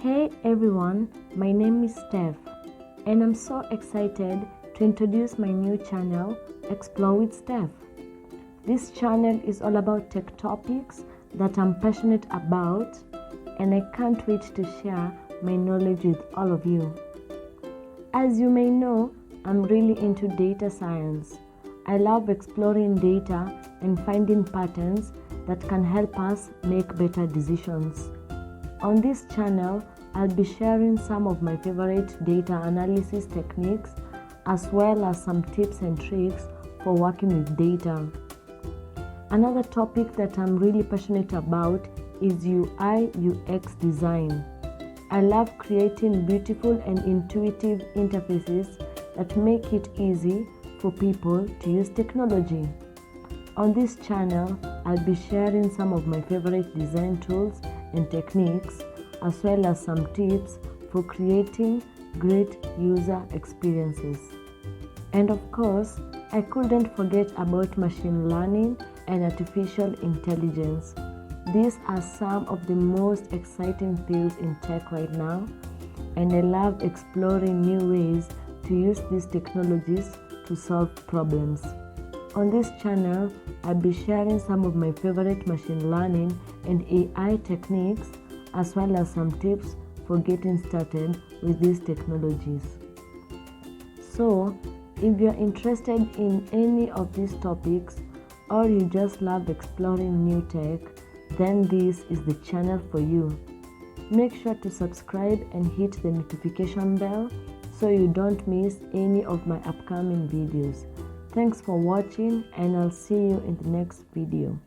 Hey everyone, my name is Steph and I'm so excited to introduce my new channel, Xplore with Steph. This channel is all about tech topics that I'm passionate about and I can't wait to share my knowledge with all of you. As you may know, I'm really into data science. I love exploring data and finding patterns that can help us make better decisions. On this channel, I'll be sharing some of my favorite data analysis techniques as well as some tips and tricks for working with data. Another topic that I'm really passionate about is UI UX design. I love creating beautiful and intuitive interfaces that make it easy for people to use technology. On this channel, I'll be sharing some of my favorite design tools and techniques as well as some tips for creating great user experiences. And of course, I couldn't forget about machine learning and artificial intelligence. These are some of the most exciting fields in tech right now, and I love exploring new ways to use these technologies to solve problems. On this channel, I'll be sharing some of my favorite machine learning and AI techniques as well as some tips for getting started with these technologies. So, if you're interested in any of these topics or you just love exploring new tech, then this is the channel for you. Make sure to subscribe and hit the notification bell so you don't miss any of my upcoming videos. Thanks for watching and I'll see you in the next video.